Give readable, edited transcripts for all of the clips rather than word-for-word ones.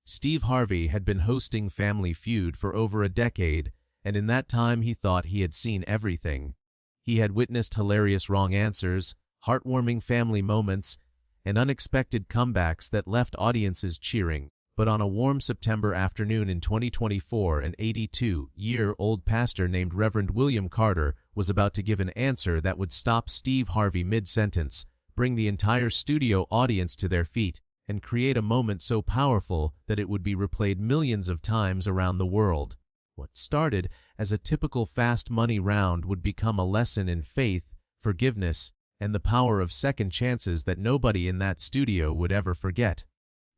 Steve Harvey had been hosting Family Feud for over a decade, and in that time he thought he had seen everything. He had witnessed hilarious wrong answers, heartwarming family moments, and unexpected comebacks that left audiences cheering. But on a warm September afternoon in 2024, an 82-year-old pastor named Reverend William Carter was about to give an answer that would stop Steve Harvey mid-sentence, bring the entire studio audience to their feet, and create a moment so powerful that it would be replayed millions of times around the world. What started as a typical fast money round would become a lesson in faith, forgiveness, and the power of second chances that nobody in that studio would ever forget.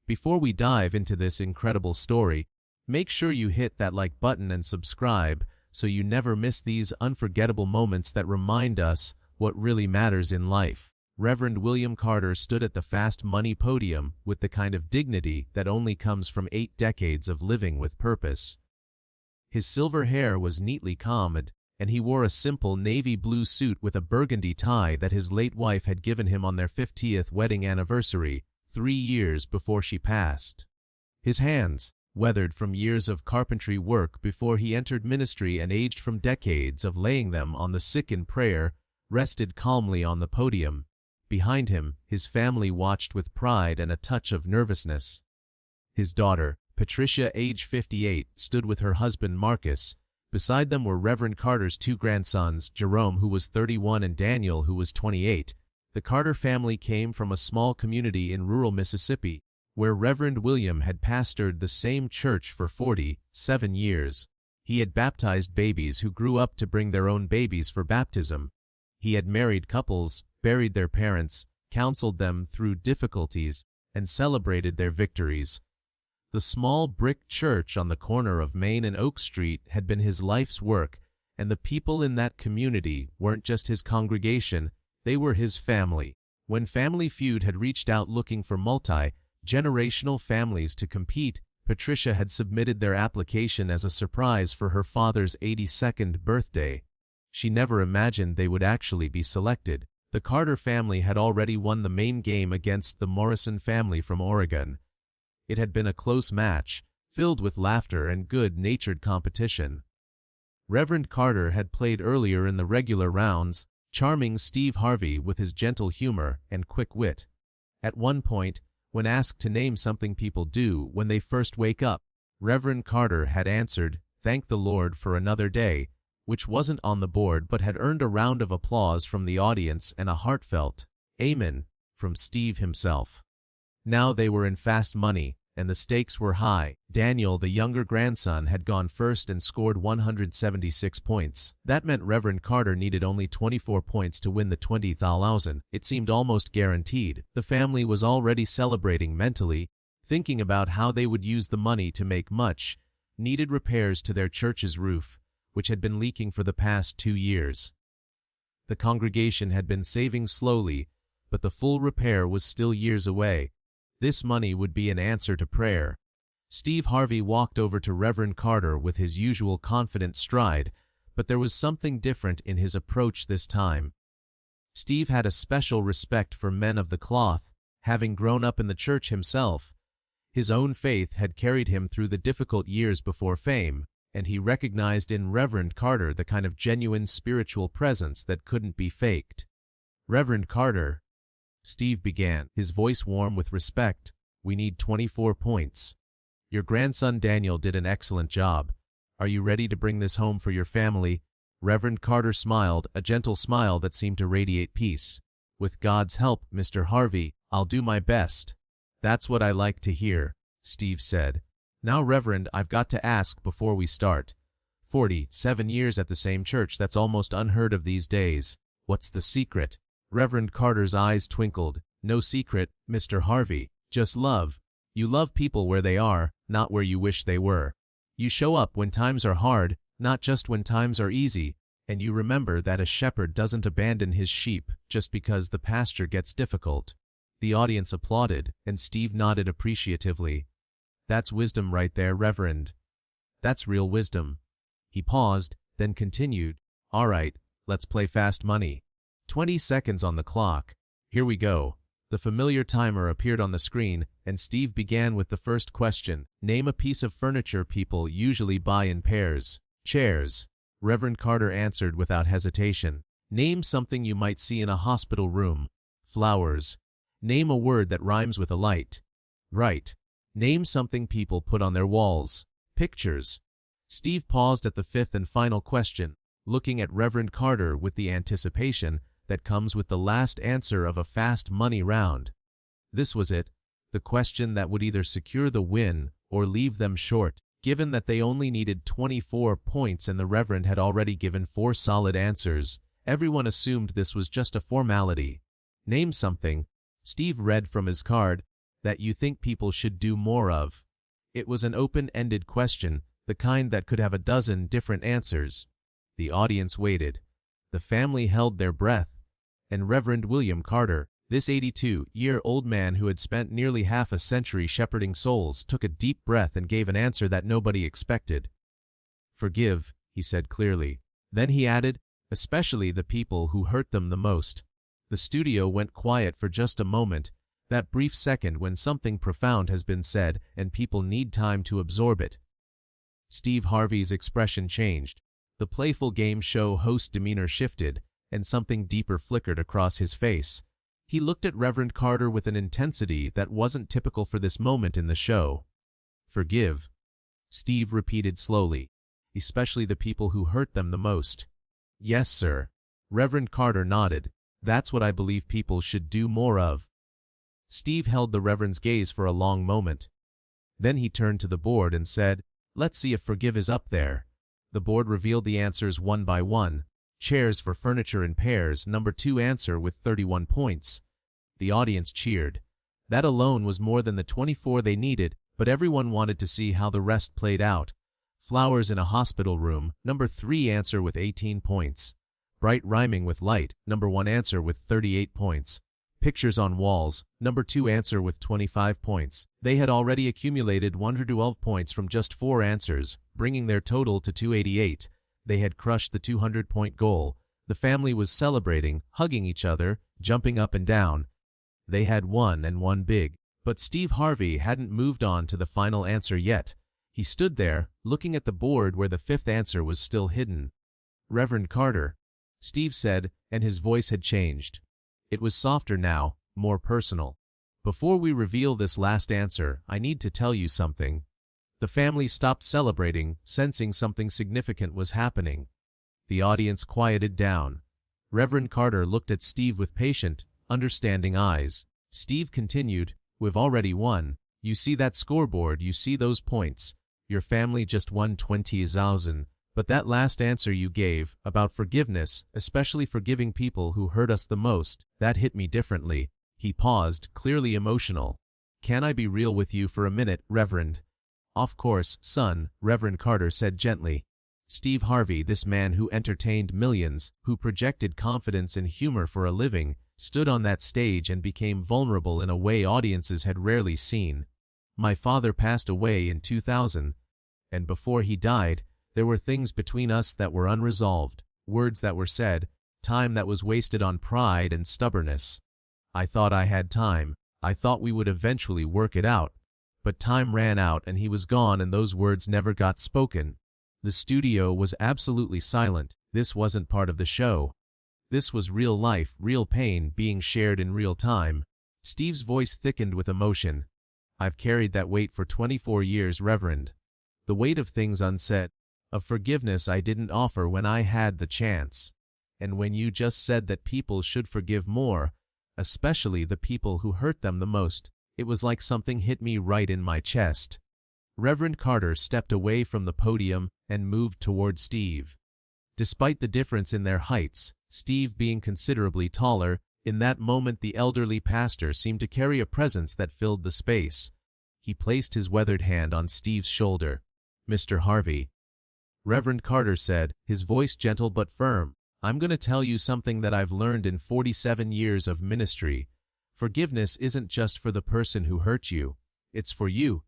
Before we dive into this incredible story, make sure you hit that like button and subscribe so you never miss these unforgettable moments that remind us what really matters in life. Reverend William Carter stood at the Fast Money podium with the kind of dignity that only comes from 8 decades of living with purpose. His silver hair was neatly combed, and he wore a simple navy blue suit with a burgundy tie that his late wife had given him on their 50th wedding anniversary, 3 years before she passed. His hands, weathered from years of carpentry work before he entered ministry and aged from decades of laying them on the sick in prayer, rested calmly on the podium. Behind him, his family watched with pride and a touch of nervousness. His daughter, Patricia, age 58, stood with her husband Marcus. Beside them were Reverend Carter's 2 grandsons, Jerome, who was 31, and Daniel, who was 28. The Carter family came from a small community in rural Mississippi, where Reverend William had pastored the same church for 47 years. He had baptized babies who grew up to bring their own babies for baptism. He had married couples, buried their parents, counseled them through difficulties, and celebrated their victories. The small brick church on the corner of Main and Oak Street had been his life's work, and the people in that community weren't just his congregation, they were his family. When Family Feud had reached out looking for multi-generational families to compete, Patricia had submitted their application as a surprise for her father's 82nd birthday. She never imagined they would actually be selected. The Carter family had already won the main game against the Morrison family from Oregon. It had been a close match, filled with laughter and good-natured competition. Reverend Carter had played earlier in the regular rounds, charming Steve Harvey with his gentle humor and quick wit. At one point, when asked to name something people do when they first wake up, Reverend Carter had answered, "Thank the Lord for another day," which wasn't on the board but had earned a round of applause from the audience and a heartfelt "Amen" from Steve himself. Now they were in Fast Money, and the stakes were high. Daniel, the younger grandson, had gone first and scored 176 points. That meant Reverend Carter needed only 24 points to win the $20,000. It seemed almost guaranteed. The family was already celebrating mentally, thinking about how they would use the money to make much-needed repairs to their church's roof, which had been leaking for the past 2 years. The congregation had been saving slowly, but the full repair was still years away. This money would be an answer to prayer. Steve Harvey walked over to Reverend Carter with his usual confident stride, but there was something different in his approach this time. Steve had a special respect for men of the cloth, having grown up in the church himself. His own faith had carried him through the difficult years before fame, and he recognized in Reverend Carter the kind of genuine spiritual presence that couldn't be faked. "Reverend Carter," Steve began, his voice warm with respect, "we need 24 points. Your grandson Daniel did an excellent job. Are you ready to bring this home for your family?" Reverend Carter smiled, a gentle smile that seemed to radiate peace. "With God's help, Mr. Harvey, I'll do my best." "That's what I like to hear," Steve said. "Now, Reverend, I've got to ask before we start. 47 years at the same church, that's almost unheard of these days. What's the secret?" Reverend Carter's eyes twinkled. "No secret, Mr. Harvey. Just love. You love people where they are, not where you wish they were. You show up when times are hard, not just when times are easy, and you remember that a shepherd doesn't abandon his sheep just because the pasture gets difficult." The audience applauded, and Steve nodded appreciatively. "That's wisdom right there, Reverend. That's real wisdom." He paused, then continued, "All right, let's play Fast Money. 20 seconds on the clock. Here we go." The familiar timer appeared on the screen, and Steve began with the first question. Name a piece of furniture people usually buy in pairs. Chairs. Reverend Carter answered without hesitation. Name something you might see in a hospital room. Flowers. Name a word that rhymes with a light. Right. Name something people put on their walls. Pictures. Steve paused at the fifth and final question, looking at Reverend Carter with the anticipation that comes with the last answer of a fast money round. This was it, the question that would either secure the win or leave them short. Given that they only needed 24 points and the Reverend had already given 4 solid answers, everyone assumed this was just a formality. Name something, Steve read from his card, that you think people should do more of. It was an open-ended question, the kind that could have a dozen different answers. The audience waited. The family held their breath. And Reverend William Carter, this 82-year-old man who had spent nearly half a century shepherding souls, took a deep breath and gave an answer that nobody expected. Forgive, he said clearly. Then he added, especially the people who hurt them the most. The studio went quiet for just a moment, that brief second when something profound has been said and people need time to absorb it. Steve Harvey's expression changed. The playful game show host demeanor shifted, and something deeper flickered across his face. He looked at Reverend Carter with an intensity that wasn't typical for this moment in the show. Forgive, Steve repeated slowly, especially the people who hurt them the most. Yes, sir. Reverend Carter nodded. That's what I believe people should do more of. Steve held the Reverend's gaze for a long moment. Then he turned to the board and said, let's see if forgive is up there. The board revealed the answers one by one. Chairs for furniture in pairs, number 2 answer with 31 points. The audience cheered. That alone was more than the 24 they needed, but everyone wanted to see how the rest played out. Flowers in a hospital room, number 3 answer with 18 points. Bright rhyming with light, number 1 answer with 38 points. Pictures on walls, number 2 answer with 25 points. They had already accumulated 112 points from just 4 answers, bringing their total to 288. They had crushed the 200-point goal. The family was celebrating, hugging each other, jumping up and down. They had won and won big. But Steve Harvey hadn't moved on to the final answer yet. He stood there, looking at the board where the 5th answer was still hidden. Reverend Carter, Steve said, and his voice had changed. It was softer now, more personal. Before we reveal this last answer, I need to tell you something. The family stopped celebrating, sensing something significant was happening. The audience quieted down. Reverend Carter looked at Steve with patient, understanding eyes. Steve continued, we've already won. You see that scoreboard, you see those points. Your family just won 20,000. But that last answer you gave, about forgiveness, especially forgiving people who hurt us the most, that hit me differently. He paused, clearly emotional. Can I be real with you for a minute, Reverend? Of course, son, Reverend Carter said gently. Steve Harvey, this man who entertained millions, who projected confidence and humor for a living, stood on that stage and became vulnerable in a way audiences had rarely seen. My father passed away in 2000, and before he died, there were things between us that were unresolved, words that were said, time that was wasted on pride and stubbornness. I thought I had time. I thought we would eventually work it out. But time ran out and he was gone and those words never got spoken. The studio was absolutely silent. This wasn't part of the show. This was real life, real pain being shared in real time. Steve's voice thickened with emotion. I've carried that weight for 24 years, Reverend. The weight of things unsaid, of forgiveness I didn't offer when I had the chance. And when you just said that people should forgive more, especially the people who hurt them the most, it was like something hit me right in my chest. Reverend Carter stepped away from the podium and moved toward Steve. Despite the difference in their heights, Steve being considerably taller, in that moment the elderly pastor seemed to carry a presence that filled the space. He placed his weathered hand on Steve's shoulder. Mr. Harvey, Reverend Carter said, his voice gentle but firm, I'm going to tell you something that I've learned in 47 years of ministry. Forgiveness isn't just for the person who hurt you. It's for you.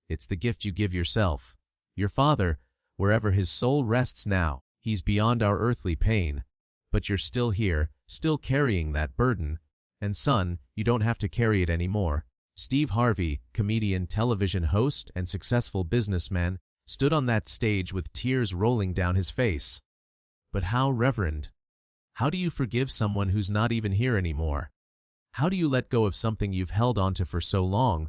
It's the gift you give yourself. Your father, wherever his soul rests now, he's beyond our earthly pain. But you're still here, still carrying that burden. And son, you don't have to carry it anymore. Steve Harvey, comedian, television host, and successful businessman, stood on that stage with tears rolling down his face. But how, Reverend? How do you forgive someone who's not even here anymore? How do you let go of something you've held onto for so long?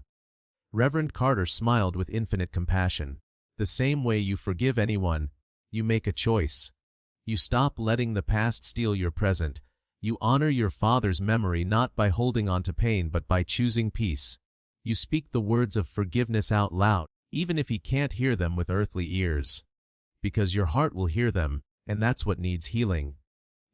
Reverend Carter smiled with infinite compassion. The same way you forgive anyone, you make a choice. You stop letting the past steal your present. You honor your father's memory not by holding on to pain but by choosing peace. You speak the words of forgiveness out loud, even if he can't hear them with earthly ears. Because your heart will hear them, and that's what needs healing.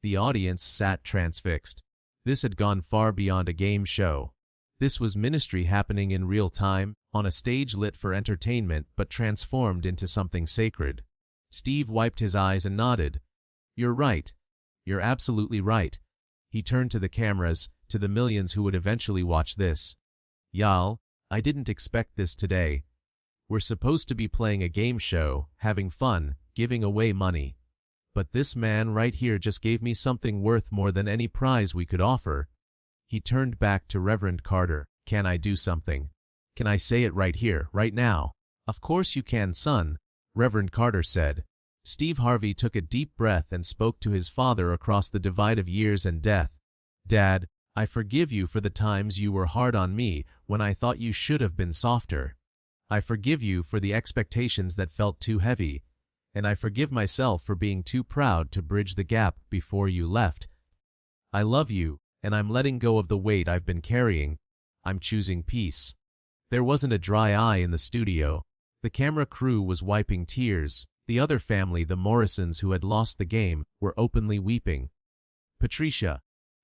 The audience sat transfixed. This had gone far beyond a game show. This was ministry happening in real time, on a stage lit for entertainment but transformed into something sacred. Steve wiped his eyes and nodded. "You're right. You're absolutely right." He turned to the cameras, to the millions who would eventually watch this. "Y'all, I didn't expect this today. We're supposed to be playing a game show, having fun, giving away money. But this man right here just gave me something worth more than any prize we could offer." He turned back to Reverend Carter. "Can I do something? Can I say it right here, right now?" "Of course you can, son," Reverend Carter said. Steve Harvey took a deep breath and spoke to his father across the divide of years and death. "Dad, I forgive you for the times you were hard on me when I thought you should have been softer. I forgive you for the expectations that felt too heavy, and I forgive myself for being too proud to bridge the gap before you left. I love you, and I'm letting go of the weight I've been carrying. I'm choosing peace." There wasn't a dry eye in the studio. The camera crew was wiping tears. The other family, the Morrisons who had lost the game, were openly weeping. Patricia,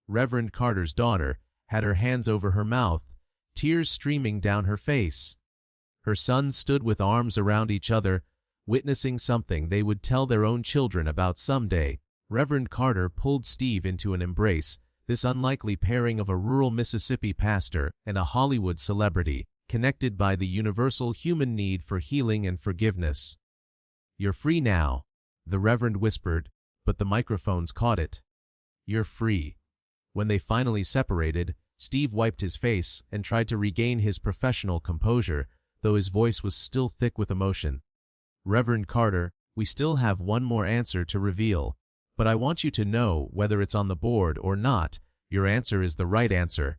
Reverend Carter's daughter, had her hands over her mouth, tears streaming down her face. Her sons stood with arms around each other, witnessing something they would tell their own children about someday. Reverend Carter pulled Steve into an embrace, this unlikely pairing of a rural Mississippi pastor and a Hollywood celebrity, connected by the universal human need for healing and forgiveness. "You're free now," the Reverend whispered, but the microphones caught it. "You're free." When they finally separated, Steve wiped his face and tried to regain his professional composure, though his voice was still thick with emotion. "Reverend Carter, we still have one more answer to reveal, but I want you to know, whether it's on the board or not, your answer is the right answer.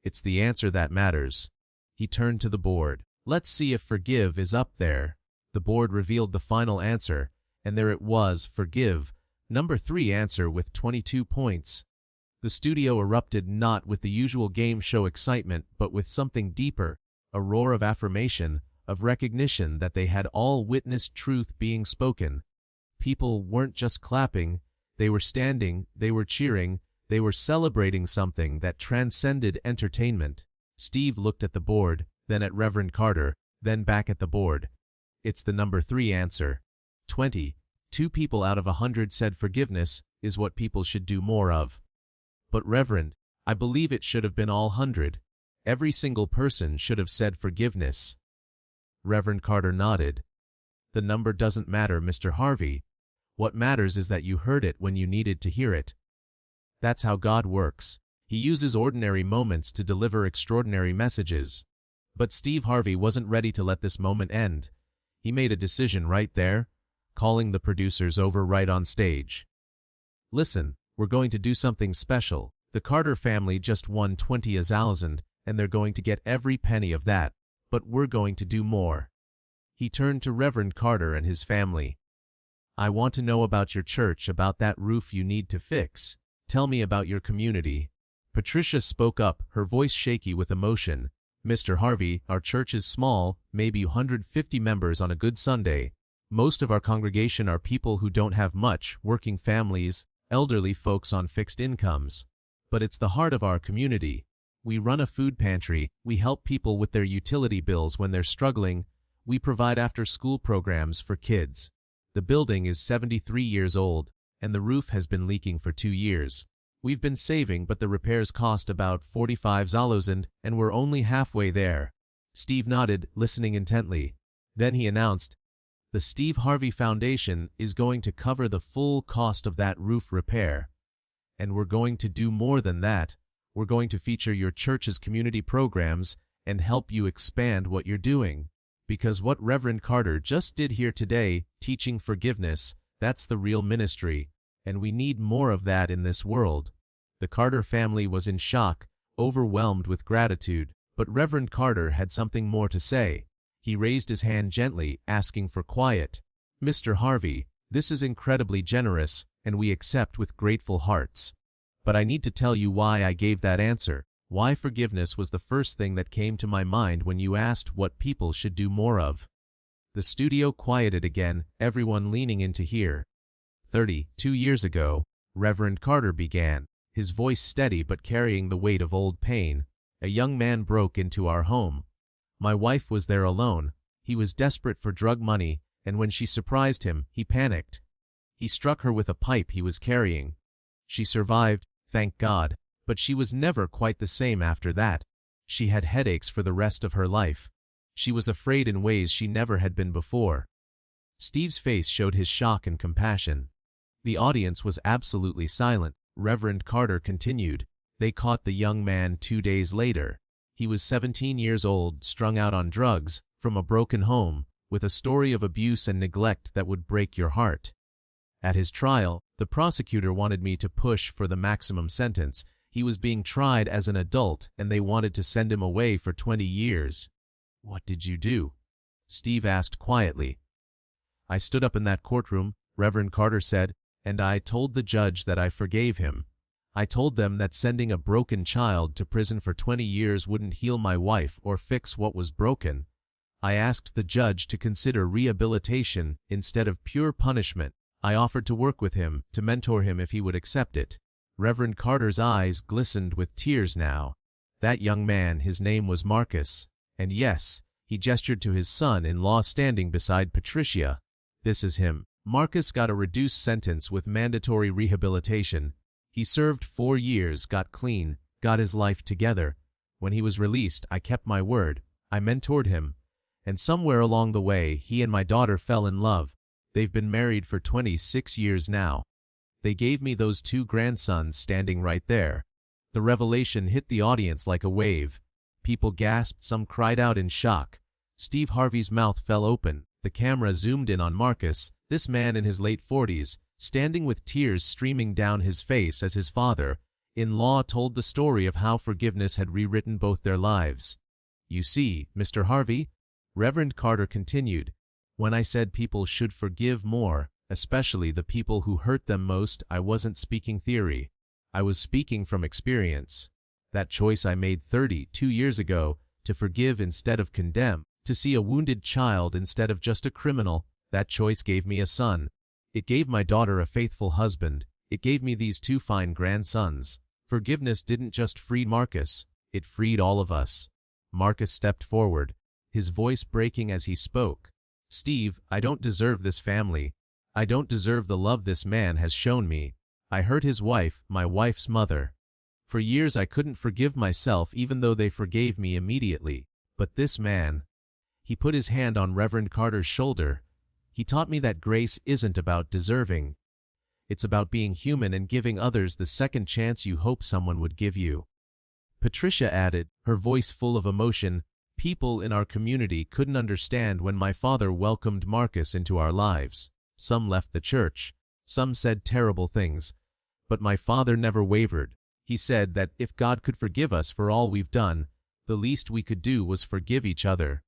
It's the answer that matters." He turned to the board. "Let's see if forgive is up there." The board revealed the final answer, and there it was, forgive, number 3 answer with 22 points. The studio erupted not with the usual game show excitement, but with something deeper, a roar of affirmation, of recognition that they had all witnessed truth being spoken. People weren't just clapping, they were standing, they were cheering, they were celebrating something that transcended entertainment. Steve looked at the board, then at Reverend Carter, then back at the board. "It's the number 3 answer. 22 people out of 100 said forgiveness is what people should do more of." "But Reverend, I believe it should have been all 100. Every single person should have said forgiveness." Reverend Carter nodded. "The number doesn't matter, Mr. Harvey. What matters is that you heard it when you needed to hear it. That's how God works. He uses ordinary moments to deliver extraordinary messages." But Steve Harvey wasn't ready to let this moment end. He made a decision right there, calling the producers over right on stage. "Listen, we're going to do something special. The Carter family just won 20,000, and they're going to get every penny of that. But we're going to do more." He turned to Reverend Carter and his family. "I want to know about your church, about that roof you need to fix. Tell me about your community." Patricia spoke up, her voice shaky with emotion. "Mr. Harvey, our church is small, maybe 150 members on a good Sunday. Most of our congregation are people who don't have much, working families, elderly folks on fixed incomes. But it's the heart of our community. We run a food pantry, we help people with their utility bills when they're struggling, we provide after-school programs for kids. The building is 73 years old, and the roof has been leaking for 2 years. We've been saving, but the repairs cost about $45,000, and we're only halfway there." Steve nodded, listening intently. Then he announced, "The Steve Harvey Foundation is going to cover the full cost of that roof repair. And we're going to do more than that. We're going to feature your church's community programs and help you expand what you're doing. Because what Reverend Carter just did here today, teaching forgiveness, that's the real ministry, and we need more of that in this world. The Carter family was in shock, overwhelmed with gratitude, but Reverend Carter had something more to say. He raised his hand gently, asking for quiet. "Mr. Harvey, this is incredibly generous, and we accept with grateful hearts. But I need to tell you why I gave that answer. Why forgiveness was the first thing that came to my mind when you asked what people should do more of." The studio quieted again, everyone leaning in to hear. 32 years ago, Reverend Carter began, his voice steady but carrying the weight of old pain. "A young man broke into our home. My wife was there alone. He was desperate for drug money, and when she surprised him, he panicked. He struck her with a pipe he was carrying. She survived, thank God, but she was never quite the same after that. She had headaches for the rest of her life. She was afraid in ways she never had been before." Steve's face showed his shock and compassion. The audience was absolutely silent. Reverend Carter continued. "They caught the young man 2 days later. He was 17 years old, strung out on drugs, from a broken home, with a story of abuse and neglect that would break your heart. At his trial, the prosecutor wanted me to push for the maximum sentence. He was being tried as an adult, and they wanted to send him away for 20 years. "What did you do?" Steve asked quietly. "I stood up in that courtroom," Reverend Carter said, "and I told the judge that I forgave him. I told them that sending a broken child to prison for 20 years wouldn't heal my wife or fix what was broken. I asked the judge to consider rehabilitation instead of pure punishment. I offered to work with him, to mentor him if he would accept it." Reverend Carter's eyes glistened with tears now. That young man, his name was Marcus. And yes, he gestured to his son-in-law standing beside Patricia. "This is him. Marcus got a reduced sentence with mandatory rehabilitation. He served 4 years, got clean, got his life together. When he was released, I kept my word. I mentored him. And somewhere along the way, he and my daughter fell in love. They've been married for 26 years now. They gave me those 2 grandsons standing right there." The revelation hit the audience like a wave. People gasped, some cried out in shock. Steve Harvey's mouth fell open. The camera zoomed in on Marcus, this man in his late 40s, standing with tears streaming down his face as his father-in-law told the story of how forgiveness had rewritten both their lives. "You see, Mr. Harvey," Reverend Carter continued, "when I said people should forgive more, especially the people who hurt them most, I wasn't speaking theory. I was speaking from experience. That choice I made 32 years ago, to forgive instead of condemn, to see a wounded child instead of just a criminal, that choice gave me a son. It gave my daughter a faithful husband. It gave me these 2 fine grandsons. Forgiveness didn't just free Marcus, it freed all of us." Marcus stepped forward, his voice breaking as he spoke. "Steve, I don't deserve this family. I don't deserve the love this man has shown me. I hurt his wife, my wife's mother. For years I couldn't forgive myself even though they forgave me immediately. But this man..." He put his hand on Reverend Carter's shoulder. "He taught me that grace isn't about deserving. It's about being human and giving others the second chance you hope someone would give you." Patricia added, her voice full of emotion, "People in our community couldn't understand when my father welcomed Marcus into our lives. Some left the church. Some said terrible things. But my father never wavered. He said that if God could forgive us for all we've done, the least we could do was forgive each other."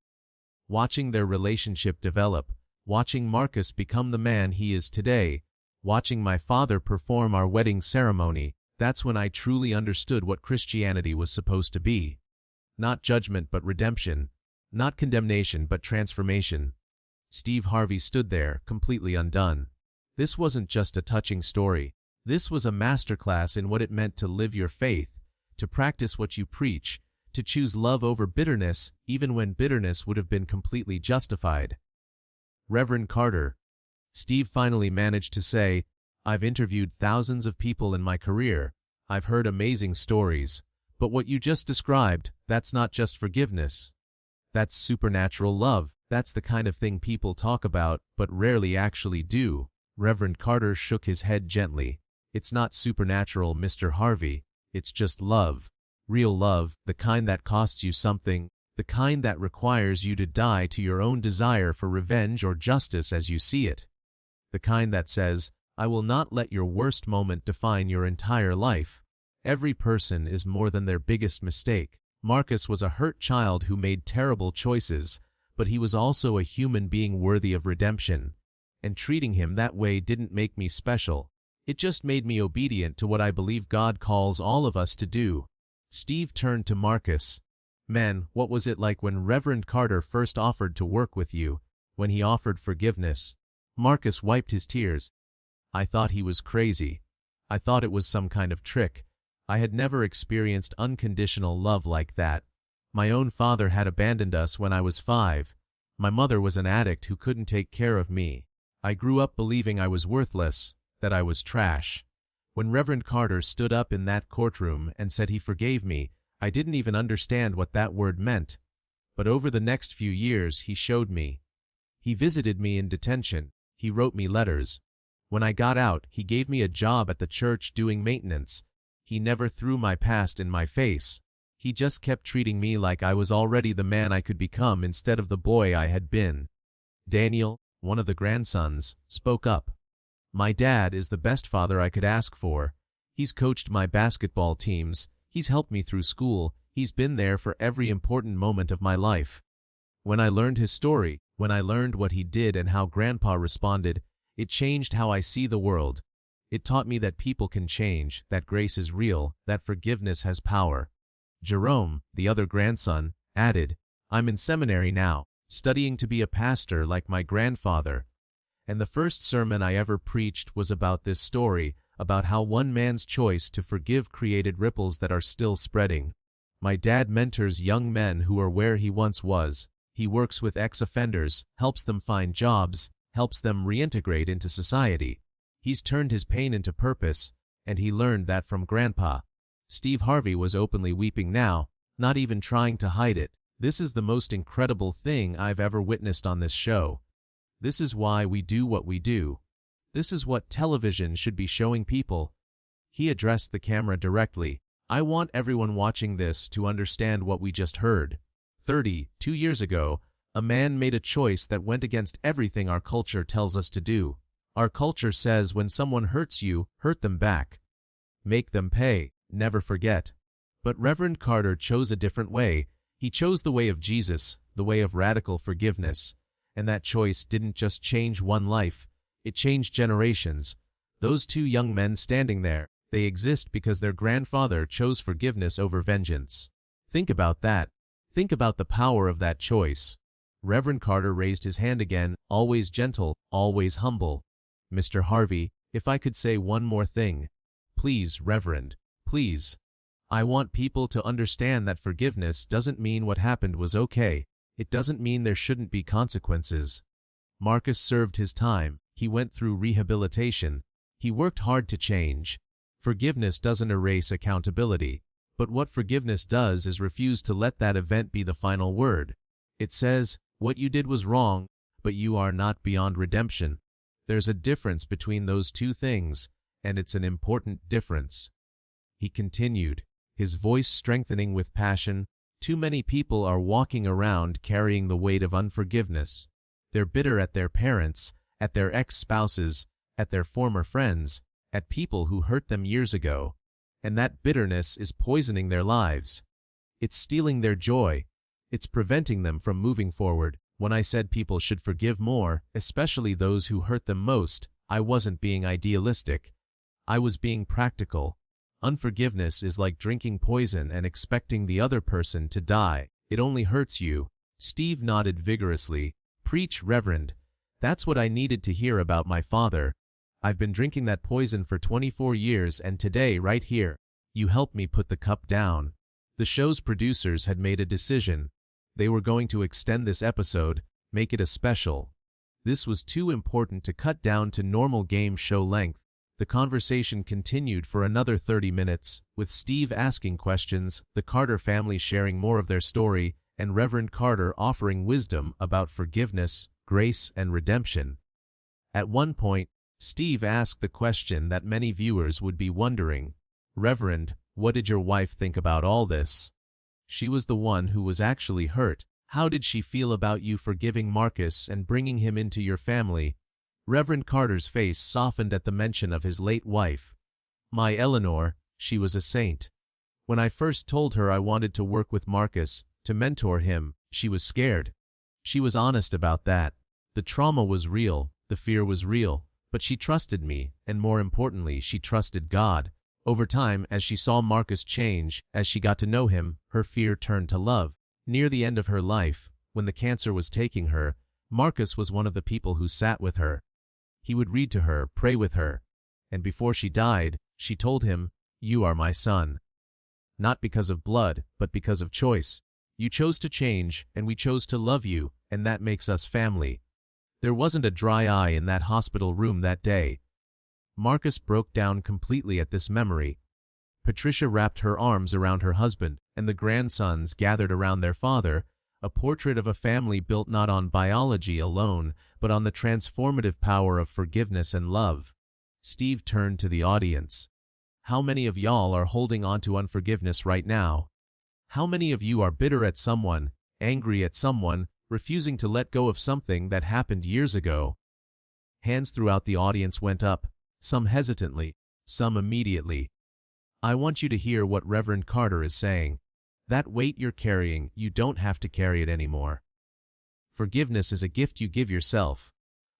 Watching their relationship develop, watching Marcus become the man he is today, watching my father perform our wedding ceremony, that's when I truly understood what Christianity was supposed to be. Not judgment but redemption. Not condemnation but transformation. Steve Harvey stood there, completely undone. This wasn't just a touching story. This was a masterclass in what it meant to live your faith, to practice what you preach, to choose love over bitterness, even when bitterness would have been completely justified. "Reverend Carter," Steve finally managed to say, "I've interviewed thousands of people in my career. I've heard amazing stories. But what you just described, that's not just forgiveness. That's supernatural love. That's the kind of thing people talk about, but rarely actually do." Reverend Carter shook his head gently. "It's not supernatural, Mr. Harvey. It's just love. Real love, the kind that costs you something, The kind that requires you to die to your own desire for revenge or justice as you see it. The kind that says, I will not let your worst moment define your entire life. Every person is more than their biggest mistake. Marcus was a hurt child who made terrible choices, but he was also a human being worthy of redemption. And treating him that way didn't make me special. It just made me obedient to what I believe God calls all of us to do. Steve turned to Marcus. Man, what was it like when Reverend Carter first offered to work with you, when he offered forgiveness? Marcus wiped his tears. I thought he was crazy. I thought it was some kind of trick. I had never experienced unconditional love like that. My own father had abandoned us when I was 5. My mother was an addict who couldn't take care of me. I grew up believing I was worthless, that I was trash. When Reverend Carter stood up in that courtroom and said he forgave me, I didn't even understand what that word meant. But over the next few years, he showed me. He visited me in detention. He wrote me letters. When I got out, he gave me a job at the church doing maintenance. He never threw my past in my face. He just kept treating me like I was already the man I could become instead of the boy I had been. Daniel, one of the grandsons, spoke up. My dad is the best father I could ask for. He's coached my basketball teams. He's helped me through school. He's been there for every important moment of my life. When I learned his story, when I learned what he did and how Grandpa responded, it changed how I see the world. It taught me that people can change, that grace is real, that forgiveness has power. Jerome, the other grandson, added, I'm in seminary now, studying to be a pastor like my grandfather. And the first sermon I ever preached was about this story, about how one man's choice to forgive created ripples that are still spreading. My dad mentors young men who are where he once was. He works with ex-offenders, helps them find jobs, helps them reintegrate into society. He's turned his pain into purpose, and he learned that from Grandpa. Steve Harvey was openly weeping now, not even trying to hide it. This is the most incredible thing I've ever witnessed on this show. This is why we do what we do. This is what television should be showing people. He addressed the camera directly. I want everyone watching this to understand what we just heard. 32 years ago, a man made a choice that went against everything our culture tells us to do. Our culture says when someone hurts you, hurt them back. Make them pay, never forget. But Reverend Carter chose a different way. He chose the way of Jesus, the way of radical forgiveness. And that choice didn't just change one life, it changed generations. Those 2 young men standing there, they exist because their grandfather chose forgiveness over vengeance. Think about that. Think about the power of that choice. Reverend Carter raised his hand again, always gentle, always humble. Mr. Harvey, if I could say one more thing. Please, Reverend, please. I want people to understand that forgiveness doesn't mean what happened was okay. It doesn't mean there shouldn't be consequences. Marcus served his time. He went through rehabilitation. He worked hard to change. Forgiveness doesn't erase accountability. But what forgiveness does is refuse to let that event be the final word. It says, what you did was wrong, but you are not beyond redemption. There's a difference between those 2 things, and it's an important difference. He continued, his voice strengthening with passion. Too many people are walking around carrying the weight of unforgiveness. They're bitter at their parents, at their ex-spouses, at their former friends, at people who hurt them years ago. And that bitterness is poisoning their lives. It's stealing their joy. It's preventing them from moving forward. When I said people should forgive more, especially those who hurt them most, I wasn't being idealistic. I was being practical. Unforgiveness is like drinking poison and expecting the other person to die. It only hurts you. Steve nodded vigorously. Preach, Reverend. That's what I needed to hear about my father. I've been drinking that poison for 24 years, and today, right here, you helped me put the cup down. The show's producers had made a decision. They were going to extend this episode, make it a special. This was too important to cut down to normal game show length. The conversation continued for another 30 minutes, with Steve asking questions, the Carter family sharing more of their story, and Reverend Carter offering wisdom about forgiveness, grace, and redemption. At one point, Steve asked the question that many viewers would be wondering. Reverend, what did your wife think about all this? She was the one who was actually hurt. How did she feel about you forgiving Marcus and bringing him into your family? Reverend Carter's face softened at the mention of his late wife. My Eleanor, she was a saint. When I first told her I wanted to work with Marcus, to mentor him, she was scared. She was honest about that. The trauma was real, the fear was real, but she trusted me, and more importantly, she trusted God. Over time, as she saw Marcus change, as she got to know him, her fear turned to love. Near the end of her life, when the cancer was taking her, Marcus was one of the people who sat with her. He would read to her, pray with her, and before she died, she told him, "You are my son." Not because of blood, but because of choice. You chose to change, and we chose to love you, and that makes us family. There wasn't a dry eye in that hospital room that day. Marcus broke down completely at this memory. Patricia wrapped her arms around her husband, and the grandsons gathered around their father, a portrait of a family built not on biology alone, but on the transformative power of forgiveness and love. Steve turned to the audience. How many of y'all are holding on to unforgiveness right now? How many of you are bitter at someone, angry at someone, refusing to let go of something that happened years ago? Hands throughout the audience went up, some hesitantly, some immediately. I want you to hear what Reverend Carter is saying. That weight you're carrying, you don't have to carry it anymore. Forgiveness is a gift you give yourself.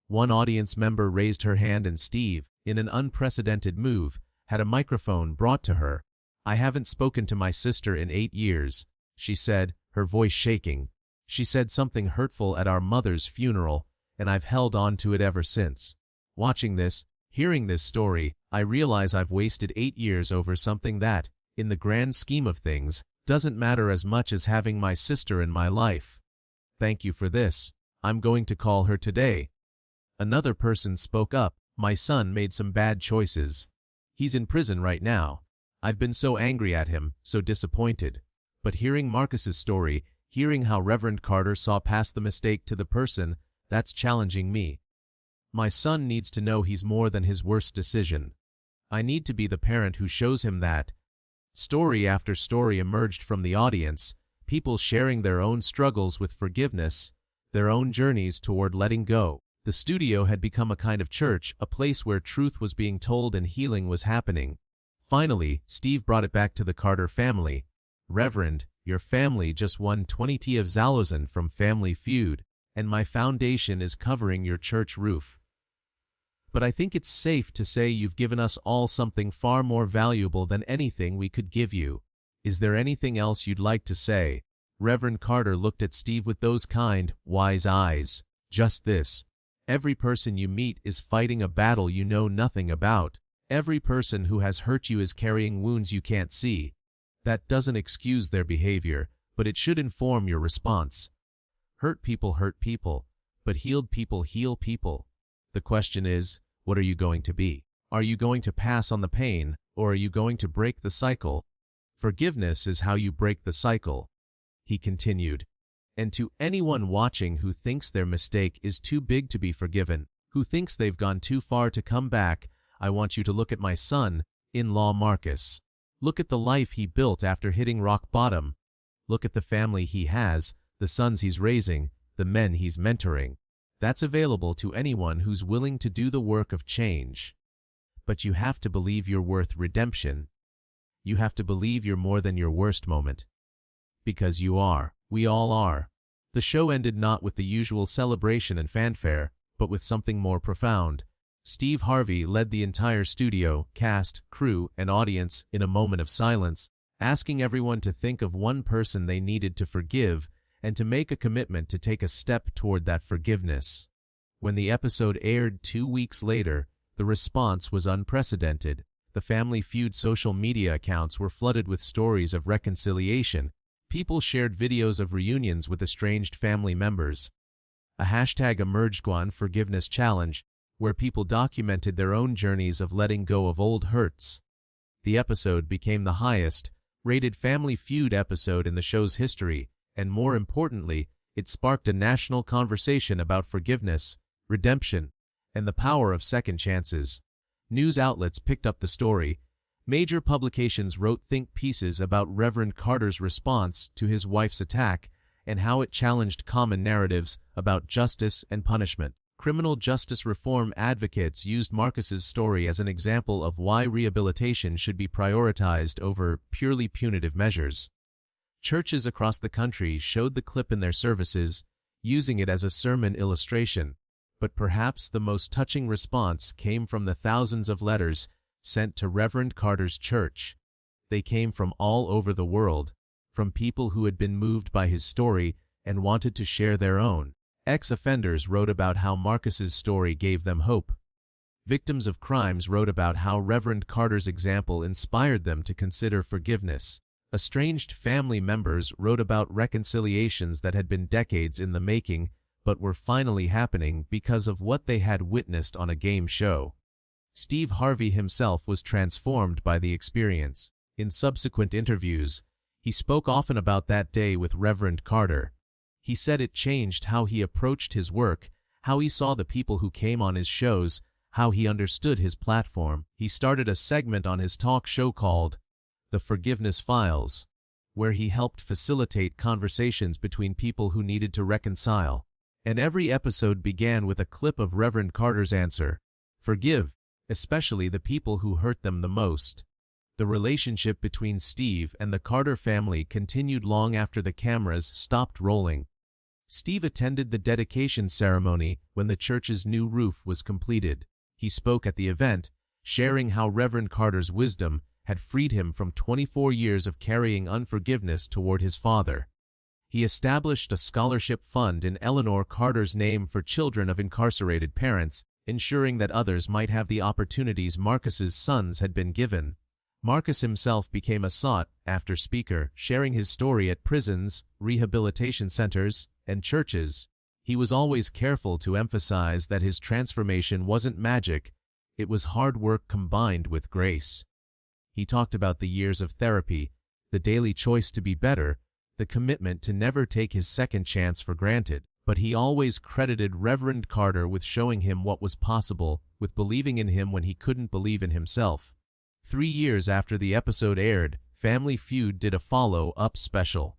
One audience member raised her hand and Steve, in an unprecedented move, had a microphone brought to her. I haven't spoken to my sister in 8 years, she said, her voice shaking. She said something hurtful at our mother's funeral, and I've held on to it ever since. Watching this, hearing this story, I realize I've wasted 8 years over something that, in the grand scheme of things, doesn't matter as much as having my sister in my life. Thank you for this. I'm going to call her today. Another person spoke up. My son made some bad choices. He's in prison right now. I've been so angry at him, so disappointed. But hearing Marcus's story, hearing how Reverend Carter saw past the mistake to the person, that's challenging me. My son needs to know he's more than his worst decision. I need to be the parent who shows him that. Story after story emerged from the audience, people sharing their own struggles with forgiveness, their own journeys toward letting go. The studio had become a kind of church, a place where truth was being told and healing was happening. Finally, Steve brought it back to the Carter family. Reverend, your family just won 20T of Zalozan from Family Feud, and my foundation is covering your church roof. But I think it's safe to say you've given us all something far more valuable than anything we could give you. Is there anything else you'd like to say? Reverend Carter looked at Steve with those kind, wise eyes. Just this. Every person you meet is fighting a battle you know nothing about. Every person who has hurt you is carrying wounds you can't see. That doesn't excuse their behavior, but it should inform your response. Hurt people, but healed people heal people. The question is, what are you going to be? Are you going to pass on the pain, or are you going to break the cycle? Forgiveness is how you break the cycle. He continued. And to anyone watching who thinks their mistake is too big to be forgiven, who thinks they've gone too far to come back, I want you to look at my son-in-law Marcus. Look at the life he built after hitting rock bottom. Look at the family he has, the sons he's raising, the men he's mentoring. That's available to anyone who's willing to do the work of change. But you have to believe you're worth redemption. You have to believe you're more than your worst moment. Because you are. We all are. The show ended not with the usual celebration and fanfare, but with something more profound. Steve Harvey led the entire studio, cast, crew, and audience in a moment of silence, asking everyone to think of one person they needed to forgive and to make a commitment to take a step toward that forgiveness. When the episode aired 2 weeks later, the response was unprecedented. The Family Feud social media accounts were flooded with stories of reconciliation. People shared videos of reunions with estranged family members. A hashtag emerged, #Forgiveness Challenge, where people documented their own journeys of letting go of old hurts. The episode became the highest-rated Family Feud episode in the show's history, and more importantly, it sparked a national conversation about forgiveness, redemption, and the power of second chances. News outlets picked up the story. Major publications wrote think pieces about Reverend Carter's response to his wife's attack and how it challenged common narratives about justice and punishment. Criminal justice reform advocates used Marcus's story as an example of why rehabilitation should be prioritized over purely punitive measures. Churches across the country showed the clip in their services, using it as a sermon illustration, but perhaps the most touching response came from the thousands of letters sent to Reverend Carter's church. They came from all over the world, from people who had been moved by his story and wanted to share their own. Ex-offenders wrote about how Marcus's story gave them hope. Victims of crimes wrote about how Reverend Carter's example inspired them to consider forgiveness. Estranged family members wrote about reconciliations that had been decades in the making but were finally happening because of what they had witnessed on a game show. Steve Harvey himself was transformed by the experience. In subsequent interviews, he spoke often about that day with Reverend Carter. He said it changed how he approached his work, how he saw the people who came on his shows, how he understood his platform. He started a segment on his talk show called The Forgiveness Files, where he helped facilitate conversations between people who needed to reconcile. And every episode began with a clip of Reverend Carter's answer: forgive, especially the people who hurt them the most. The relationship between Steve and the Carter family continued long after the cameras stopped rolling. Steve attended the dedication ceremony when the church's new roof was completed. He spoke at the event, sharing how Reverend Carter's wisdom had freed him from 24 years of carrying unforgiveness toward his father. He established a scholarship fund in Eleanor Carter's name for children of incarcerated parents, ensuring that others might have the opportunities Marcus's sons had been given. Marcus himself became a sought-after speaker, sharing his story at prisons, rehabilitation centers, and churches. He was always careful to emphasize that his transformation wasn't magic, it was hard work combined with grace. He talked about the years of therapy, the daily choice to be better, the commitment to never take his second chance for granted. But he always credited Reverend Carter with showing him what was possible, with believing in him when he couldn't believe in himself. 3 years after the episode aired, Family Feud did a follow-up special.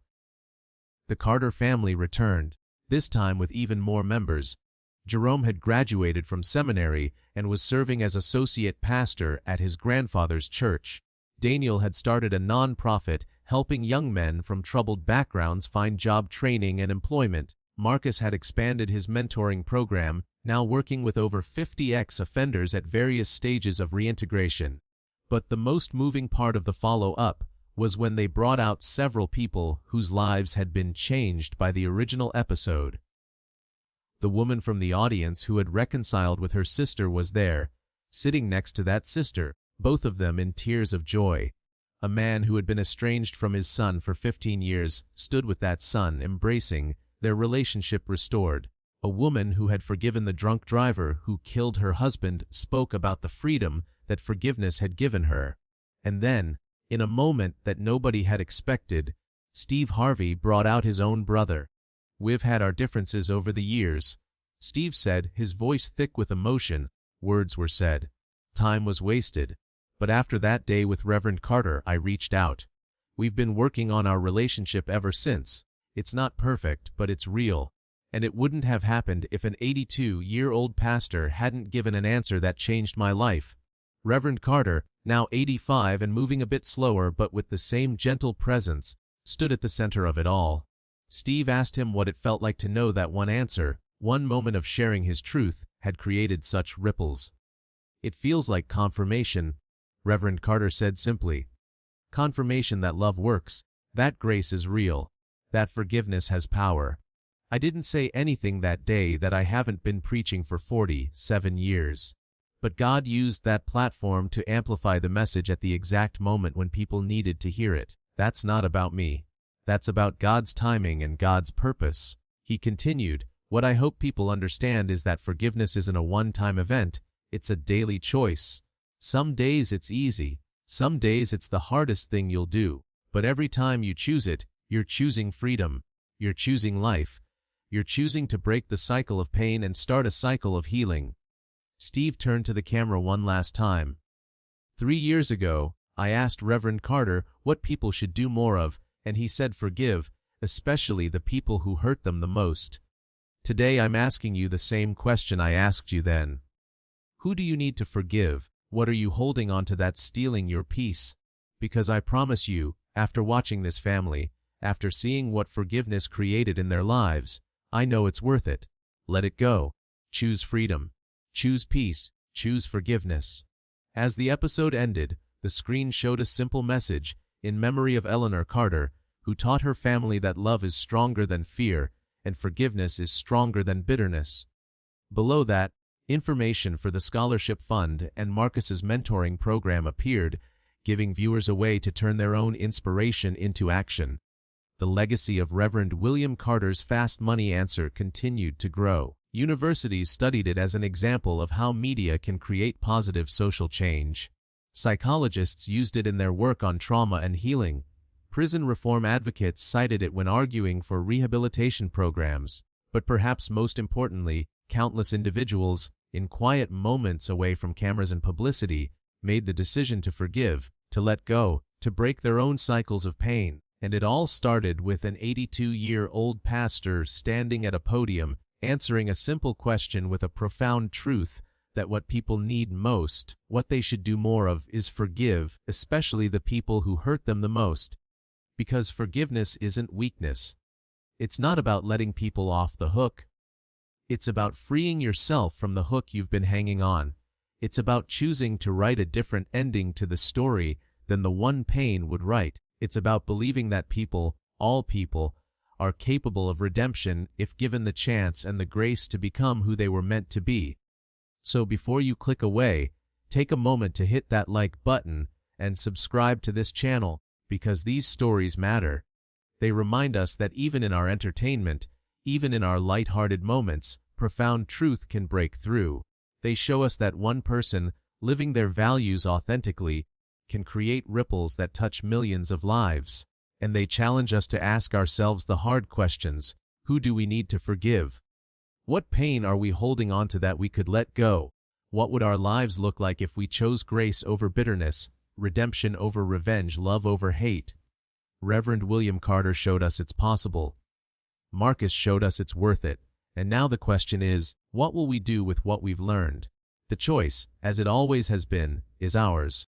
The Carter family returned, this time with even more members. Jerome had graduated from seminary and was serving as associate pastor at his grandfather's church. Daniel had started a non-profit helping young men from troubled backgrounds find job training and employment. Marcus had expanded his mentoring program, now working with over 50 ex-offenders at various stages of reintegration. But the most moving part of the follow-up was when they brought out several people whose lives had been changed by the original episode. The woman from the audience who had reconciled with her sister was there, sitting next to that sister, both of them in tears of joy. A man who had been estranged from his son for 15 years stood with that son, embracing, their relationship restored. A woman who had forgiven the drunk driver who killed her husband spoke about the freedom that forgiveness had given her. And then, in a moment that nobody had expected, Steve Harvey brought out his own brother. "We've had our differences over the years," Steve said, his voice thick with emotion. Words were said. Time was wasted. But after that day with Reverend Carter, I reached out. We've been working on our relationship ever since. It's not perfect, but it's real. And it wouldn't have happened if an 82-year-old pastor hadn't given an answer that changed my life. Reverend Carter, now 85 and moving a bit slower but with the same gentle presence, stood at the center of it all. Steve asked him what it felt like to know that one answer, one moment of sharing his truth, had created such ripples. "It feels like confirmation," Reverend Carter said simply. "Confirmation that love works, that grace is real, that forgiveness has power. I didn't say anything that day that I haven't been preaching for 47 years. But God used that platform to amplify the message at the exact moment when people needed to hear it. That's not about me. That's about God's timing and God's purpose." He continued, "What I hope people understand is that forgiveness isn't a one-time event, it's a daily choice. Some days it's easy, some days it's the hardest thing you'll do. But every time you choose it, you're choosing freedom, you're choosing life, you're choosing to break the cycle of pain and start a cycle of healing." Steve turned to the camera one last time. 3 years ago, I asked Reverend Carter what people should do more of, and he said forgive, especially the people who hurt them the most. Today I'm asking you the same question I asked you then. Who do you need to forgive? What are you holding on to that's stealing your peace? Because I promise you, after watching this family, after seeing what forgiveness created in their lives, I know it's worth it. Let it go. Choose freedom. Choose peace. Choose forgiveness. As the episode ended, the screen showed a simple message, in memory of Eleanor Carter, who taught her family that love is stronger than fear, and forgiveness is stronger than bitterness. Below that, information for the Scholarship Fund and Marcus's mentoring program appeared, giving viewers a way to turn their own inspiration into action. The legacy of Reverend William Carter's fast money answer continued to grow. Universities studied it as an example of how media can create positive social change. Psychologists used it in their work on trauma and healing. Prison reform advocates cited it when arguing for rehabilitation programs. But perhaps most importantly, countless individuals, in quiet moments away from cameras and publicity, made the decision to forgive, to let go, to break their own cycles of pain. And it all started with an 82-year-old pastor standing at a podium, answering a simple question with a profound truth that what people need most, what they should do more of, is forgive, especially the people who hurt them the most. Because forgiveness isn't weakness. It's not about letting people off the hook. It's about freeing yourself from the hook you've been hanging on. It's about choosing to write a different ending to the story than the one pain would write. It's about believing that people, all people, are capable of redemption if given the chance and the grace to become who they were meant to be. So before you click away, take a moment to hit that like button and subscribe to this channel, because these stories matter. They remind us that even in our entertainment, even in our light-hearted moments, profound truth can break through. They show us that one person, living their values authentically, can create ripples that touch millions of lives. And they challenge us to ask ourselves the hard questions. Who do we need to forgive? What pain are we holding on to that we could let go? What would our lives look like if we chose grace over bitterness, redemption over revenge, love over hate? Reverend William Carter showed us it's possible. Marcus showed us it's worth it. And now the question is, what will we do with what we've learned? The choice, as it always has been, is ours.